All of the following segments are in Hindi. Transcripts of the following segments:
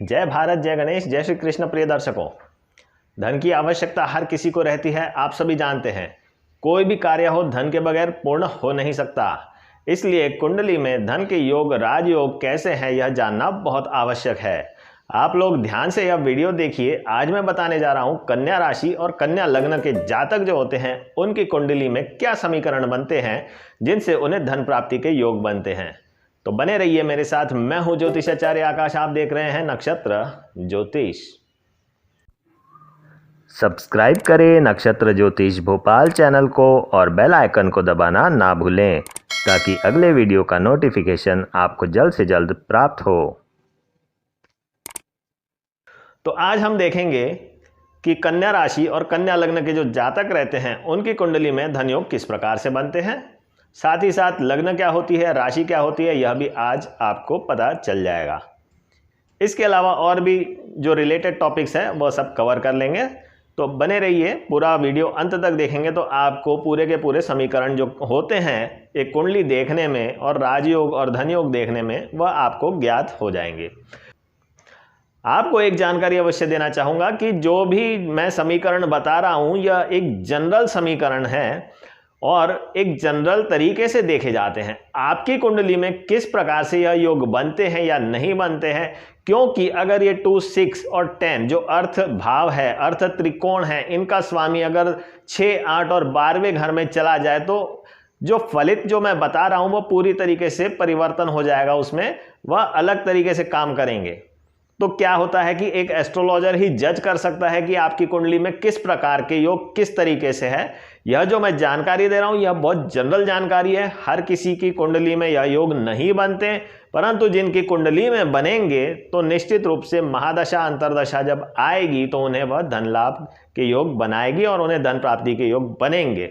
जय भारत, जय गणेश, जय श्री कृष्ण। प्रिय दर्शकों, धन की आवश्यकता हर किसी को रहती है। आप सभी जानते हैं कोई भी कार्य हो धन के बगैर पूर्ण हो नहीं सकता। इसलिए कुंडली में धन के योग, राजयोग कैसे हैं यह जानना बहुत आवश्यक है। आप लोग ध्यान से यह वीडियो देखिए। आज मैं बताने जा रहा हूं कन्या राशि और कन्या लग्न के जातक जो होते हैं उनकी कुंडली में क्या समीकरण बनते हैं जिनसे उन्हें धन प्राप्ति के योग बनते हैं। तो बने रहिए मेरे साथ। मैं हूं ज्योतिषाचार्य आकाश। आप देख रहे हैं नक्षत्र ज्योतिष। सब्सक्राइब करें नक्षत्र ज्योतिष भोपाल चैनल को और बेल आइकन को दबाना ना भूलें ताकि अगले वीडियो का नोटिफिकेशन आपको जल्द से जल्द प्राप्त हो। तो आज हम देखेंगे कि कन्या राशि और कन्या लग्न के जो जातक रहते हैं उनकी कुंडली में धन योग किस प्रकार से बनते हैं। साथ ही साथ लग्न क्या होती है, राशि क्या होती है, यह भी आज आपको पता चल जाएगा। इसके अलावा और भी जो रिलेटेड टॉपिक्स हैं वो सब कवर कर लेंगे। तो बने रहिए, पूरा वीडियो अंत तक देखेंगे तो आपको पूरे के पूरे समीकरण जो होते हैं एक कुंडली देखने में और राजयोग और धनयोग देखने में वह आपको ज्ञात हो जाएंगे। आपको एक जानकारी अवश्य देना चाहूँगा कि जो भी मैं समीकरण बता रहा हूँ यह एक जनरल समीकरण है और एक जनरल तरीके से देखे जाते हैं। आपकी कुंडली में किस प्रकार से यह योग बनते हैं या नहीं बनते हैं, क्योंकि अगर ये 2, 6 और 10 जो अर्थ भाव है, अर्थ त्रिकोण है, इनका स्वामी अगर 6, 8 और 12वें घर में चला जाए तो जो फलित जो मैं बता रहा हूं वो पूरी तरीके से परिवर्तन हो जाएगा, उसमें वह अलग तरीके से काम करेंगे। तो क्या होता है कि एक एस्ट्रोलॉजर ही जज कर सकता है कि आपकी कुंडली में किस प्रकार के योग किस तरीके से है। यह जो मैं जानकारी दे रहा हूं यह बहुत जनरल जानकारी है। हर किसी की कुंडली में यह योग नहीं बनते, परंतु जिनकी कुंडली में बनेंगे तो निश्चित रूप से महादशा अंतरदशा जब आएगी तो उन्हें वह धन लाभ के योग बनाएगी और उन्हें धन प्राप्ति के योग बनेंगे।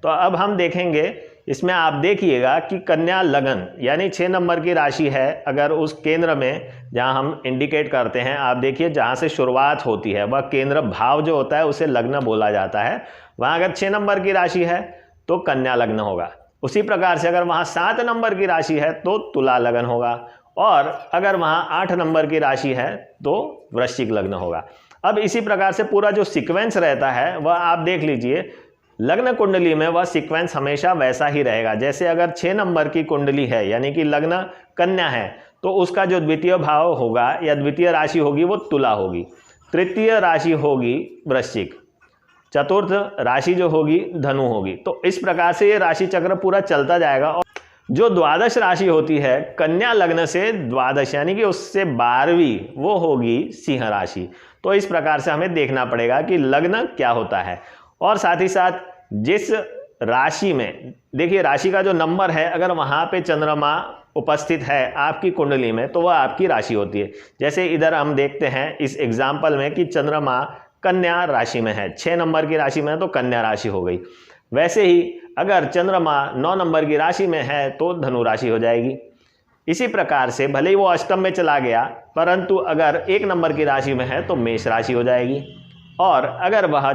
तो अब हम देखेंगे, इसमें आप देखिएगा कि कन्या लगन यानी 6 नंबर की राशि है। अगर उस केंद्र में जहां हम इंडिकेट करते हैं, आप देखिए जहां से शुरुआत होती है वह केंद्र भाव जो होता है उसे लग्न बोला जाता है। वहां अगर 6 नंबर की राशि है तो कन्या लग्न होगा। उसी प्रकार से अगर वहां 7 नंबर की राशि है तो तुला लग्न होगा और अगर वहां 8 नंबर की राशि है तो वृश्चिक लग्न होगा। अब इसी प्रकार से पूरा जो सीक्वेंस रहता है वह आप देख लीजिए। लग्न कुंडली में वह सीक्वेंस हमेशा वैसा ही रहेगा। जैसे अगर 6 नंबर की कुंडली है यानी कि लग्न कन्या है तो उसका जो द्वितीय भाव होगा या द्वितीय राशि होगी वो तुला होगी, तृतीय राशि होगी वृश्चिक, चतुर्थ राशि जो होगी धनु होगी। तो इस प्रकार से ये राशि चक्र पूरा चलता जाएगा। और जो द्वादश राशि होती है कन्या लग्न से द्वादश यानी कि उससे 12वीं वो होगी सिंह राशि। तो इस प्रकार से हमें देखना पड़ेगा कि लग्न क्या होता है। और साथ ही साथ जिस राशि में देखिए राशि का जो नंबर है अगर वहाँ पे चंद्रमा उपस्थित है आपकी कुंडली में तो वह आपकी राशि होती है। जैसे इधर हम देखते हैं इस एग्जाम्पल में कि चंद्रमा कन्या राशि में है, 6 नंबर की राशि में है तो कन्या राशि हो गई। वैसे ही अगर चंद्रमा 9 नंबर की राशि में है तो धनु राशि हो जाएगी। इसी प्रकार से भले ही वो अष्टम में चला गया परंतु अगर 1 नंबर की राशि में है तो मेष राशि हो जाएगी और अगर वह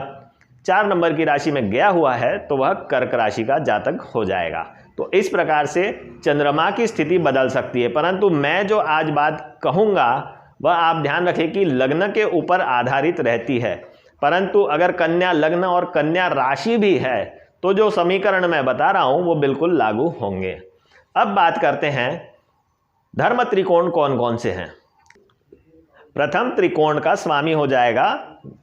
4 नंबर की राशि में गया हुआ है तो वह कर्क राशि का जातक हो जाएगा। तो इस प्रकार से चंद्रमा की स्थिति बदल सकती है, परंतु मैं जो आज बात कहूँगा वह आप ध्यान रखें कि लग्न के ऊपर आधारित रहती है। परंतु अगर कन्या लग्न और कन्या राशि भी है तो जो समीकरण मैं बता रहा हूँ वो बिल्कुल लागू होंगे। अब बात करते हैं धर्म त्रिकोण कौन कौन से हैं। प्रथम त्रिकोण का स्वामी हो जाएगा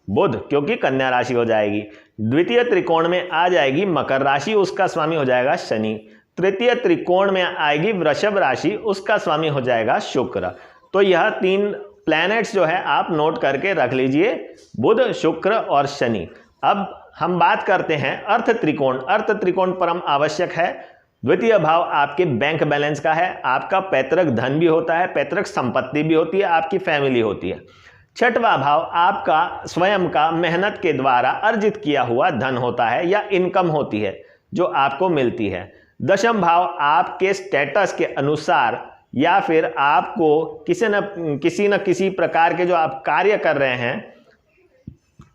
बुध, क्योंकि कन्या राशि हो जाएगी। द्वितीय त्रिकोण में आ जाएगी मकर राशि, उसका स्वामी हो जाएगा शनि। तृतीय त्रिकोण में आएगी वृषभ राशि, उसका स्वामी हो जाएगा शुक्र। तो यह 3 प्लैनेट्स जो है आप नोट करके रख लीजिए, बुध, शुक्र और शनि। अब हम बात करते हैं अर्थ त्रिकोण। अर्थ त्रिकोण परम आवश्यक है। द्वितीय भाव आपके बैंक बैलेंस का है, आपका पैतृक धन भी होता है, पैतृक संपत्ति भी होती है, आपकी फैमिली होती है। छठवां भाव आपका स्वयं का मेहनत के द्वारा अर्जित किया हुआ धन होता है या इनकम होती है जो आपको मिलती है। दशम भाव आपके स्टेटस के अनुसार या फिर आपको किसी न किसी प्रकार के जो आप कार्य कर रहे हैं,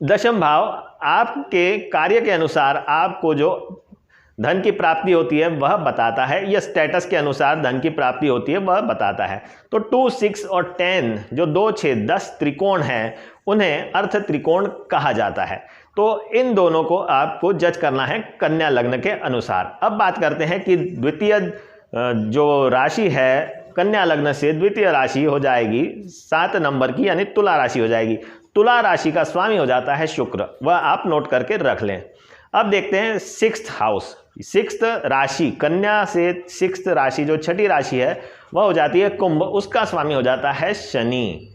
दशम भाव आपके कार्य के अनुसार आपको जो धन की प्राप्ति होती है वह बताता है, या स्टेटस के अनुसार धन की प्राप्ति होती है वह बताता है। तो 2, 6 और 10 जो 2, 6, 10 त्रिकोण हैं उन्हें अर्थ त्रिकोण कहा जाता है। तो इन दोनों को आपको जज करना है कन्या लग्न के अनुसार। अब बात करते हैं कि द्वितीय जो राशि है कन्या लग्न से द्वितीय राशि हो जाएगी 7 नंबर की, यानी तुला राशि हो जाएगी। तुला राशि का स्वामी हो जाता है शुक्र, वह आप नोट करके रख लें। अब देखते हैं 6th हाउस, 6th राशि, कन्या से 6th राशि जो छठी राशि है वह हो जाती है कुंभ, उसका स्वामी हो जाता है शनि।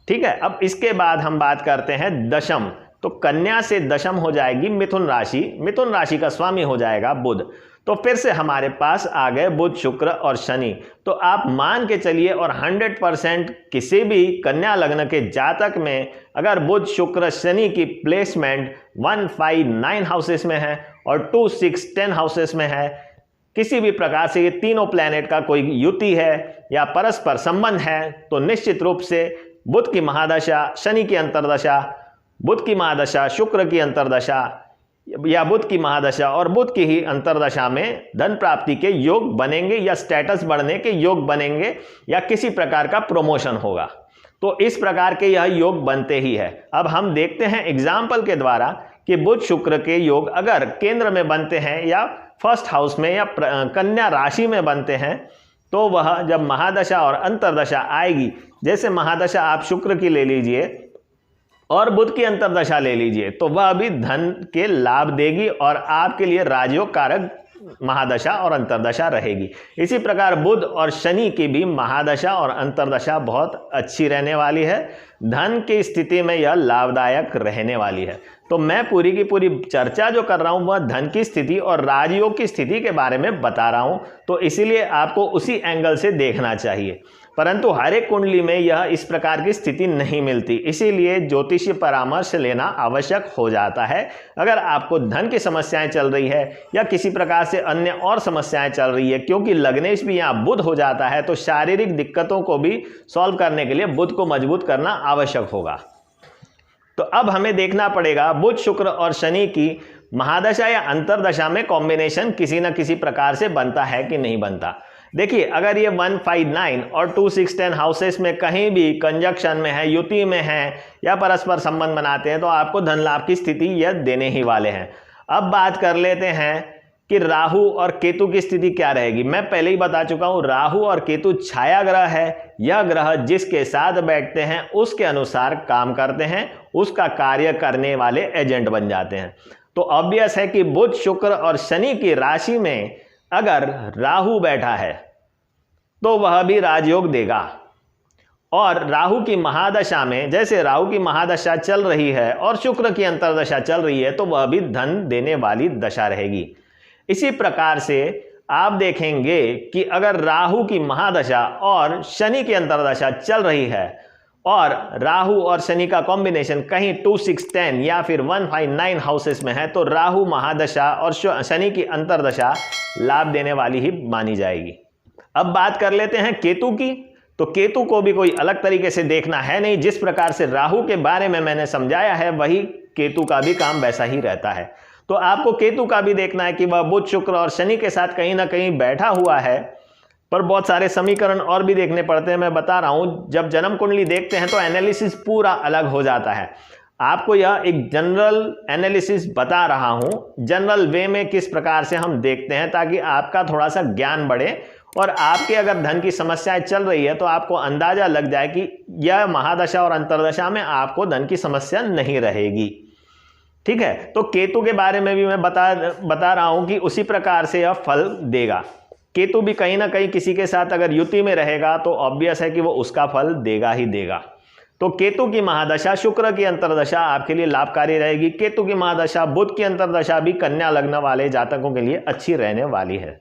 ठीक है, अब इसके बाद हम बात करते हैं दशम। तो कन्या से दशम हो जाएगी मिथुन राशि, मिथुन राशि का स्वामी हो जाएगा बुध। तो फिर से हमारे पास आ गए बुध, शुक्र और शनि। तो आप मान के चलिए और 100% किसी भी कन्या लग्न के जातक में अगर बुध, शुक्र, शनि की प्लेसमेंट 1, 5, 9 हाउसेस में है और 2, 6, 10 हाउसेस में है, किसी भी प्रकार से ये तीनों प्लैनेट का कोई युति है या परस्पर संबंध है, तो निश्चित रूप से बुध की महादशा, शनि की अंतर्दशा, बुध की महादशा, शुक्र की अंतर्दशा या बुध की महादशा और बुध की ही अंतर्दशा में धन प्राप्ति के योग बनेंगे या स्टेटस बढ़ने के योग बनेंगे या किसी प्रकार का प्रमोशन होगा। तो इस प्रकार के यह योग बनते ही है। अब हम देखते हैं एग्जाम्पल के द्वारा कि बुध शुक्र के योग अगर केंद्र में बनते हैं या फर्स्ट हाउस में या कन्या राशि में बनते हैं, तो वह जब महादशा और अंतर्दशा आएगी, जैसे महादशा आप शुक्र की ले लीजिए और बुध की अंतर्दशा ले लीजिए, तो वह भी धन के लाभ देगी और आपके लिए राजयोग कारक महादशा और अंतर्दशा रहेगी। इसी प्रकार बुध और शनि की भी महादशा और अंतर्दशा बहुत अच्छी रहने वाली है, धन की स्थिति में यह लाभदायक रहने वाली है। तो मैं पूरी की पूरी चर्चा जो कर रहा हूं वह धन की स्थिति और राजयोग की स्थिति के बारे में बता रहा हूं, तो इसीलिए आपको उसी एंगल से देखना चाहिए। परंतु हर एक कुंडली में यह इस प्रकार की स्थिति नहीं मिलती, इसीलिए ज्योतिषीय परामर्श लेना आवश्यक हो जाता है। अगर आपको धन की समस्याएं चल रही है या किसी प्रकार से अन्य और समस्याएं चल रही है, क्योंकि लग्नेश भी यहाँ बुध हो जाता है, तो शारीरिक दिक्कतों को भी सॉल्व करने के लिए बुध को मजबूत करना आवश्यक होगा। तो अब हमें देखना पड़ेगा बुध, शुक्र और शनि की महादशा या अंतर्दशा में कॉम्बिनेशन किसी न किसी प्रकार से बनता है कि नहीं बनता। देखिए, अगर ये 1, 5, 9 और 2, 6, 10 हाउसेस में कहीं भी कंजक्शन में है, युति में है या परस्पर संबंध बनाते हैं, तो आपको धन लाभ की स्थिति यह देने ही वाले हैं। अब बात कर लेते हैं कि राहु और केतु की स्थिति क्या रहेगी। मैं पहले ही बता चुका हूं, राहु और केतु छाया ग्रह है। यह ग्रह जिसके साथ बैठते हैं उसके अनुसार काम करते हैं, उसका कार्य करने वाले एजेंट बन जाते हैं। तो ऑब्वियस है कि बुध, शुक्र और शनि की राशि में अगर राहु बैठा है तो वह भी राजयोग देगा, और राहु की महादशा में, जैसे राहु की महादशा चल रही है और शुक्र की अंतर्दशा चल रही है, तो वह भी धन देने वाली दशा रहेगी। इसी प्रकार से आप देखेंगे कि अगर राहु की महादशा और शनि की अंतर्दशा चल रही है और राहु और शनि का कॉम्बिनेशन कहीं 2, 6, 10 या फिर 1, 5, 9 हाउसेस में है, तो राहु महादशा और शनि की अंतर्दशा लाभ देने वाली ही मानी जाएगी। अब बात कर लेते हैं केतु की। तो केतु को भी कोई अलग तरीके से देखना है नहीं, जिस प्रकार से राहु के बारे में मैंने समझाया है वही केतु का भी काम वैसा ही रहता है। तो आपको केतु का भी देखना है कि वह बुध, शुक्र और शनि के साथ कहीं ना कहीं बैठा हुआ है, पर बहुत सारे समीकरण और भी देखने पड़ते हैं। मैं बता रहा हूं, जब जन्म कुंडली देखते हैं तो एनालिसिस पूरा अलग हो जाता है। आपको यह एक जनरल एनालिसिस बता रहा हूं, जनरल वे में किस प्रकार से हम देखते हैं, ताकि आपका थोड़ा सा ज्ञान बढ़े और आपके अगर धन की समस्याएं चल रही है तो आपको अंदाजा लग जाए कि यह महादशा और अंतर्दशा में आपको धन की समस्या नहीं रहेगी। ठीक है, तो केतु के बारे में भी मैं बता रहा हूं कि उसी प्रकार से यह फल देगा। केतु भी कहीं ना कहीं किसी के साथ अगर युति में रहेगा तो ऑब्वियस है कि वो उसका फल देगा ही देगा। तो केतु की महादशा, शुक्र की अंतर्दशा आपके लिए लाभकारी रहेगी। केतु की महादशा, बुध की अंतर्दशा भी कन्या लग्न वाले जातकों के लिए अच्छी रहने वाली है।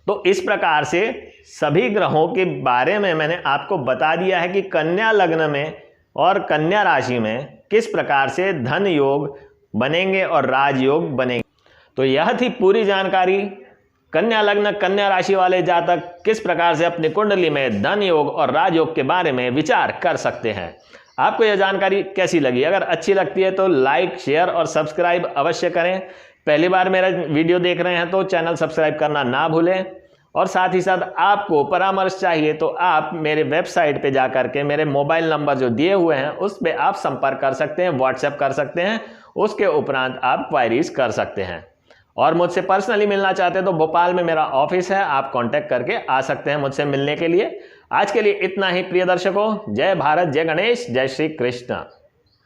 तो इस प्रकार से सभी ग्रहों के बारे में मैंने आपको बता दिया है कि कन्या लग्न में और कन्या राशि में किस प्रकार से धन योग बनेंगे और राजयोग बनेंगे। तो यह थी पूरी जानकारी। कन्या लग्न, कन्या राशि वाले जातक किस प्रकार से अपनी कुंडली में धन योग और राजयोग के बारे में विचार कर सकते हैं। आपको यह जानकारी कैसी लगी? अगर अच्छी लगती है तो लाइक, शेयर और सब्सक्राइब अवश्य करें। पहली बार मेरा वीडियो देख रहे हैं तो चैनल सब्सक्राइब करना ना भूलें। और साथ ही साथ आपको परामर्श चाहिए तो आप मेरे वेबसाइट पे जाकर के मेरे मोबाइल नंबर जो दिए हुए हैं उस पर आप संपर्क कर सकते हैं, व्हाट्सएप कर सकते हैं, उसके उपरांत आप क्वायरीज कर सकते हैं। और मुझसे पर्सनली मिलना चाहते हैं तो भोपाल में मेरा ऑफिस है, आप कांटेक्ट करके आ सकते हैं मुझसे मिलने के लिए। आज के लिए इतना ही प्रिय दर्शकों। जय भारत, जय गणेश, जय श्री कृष्ण।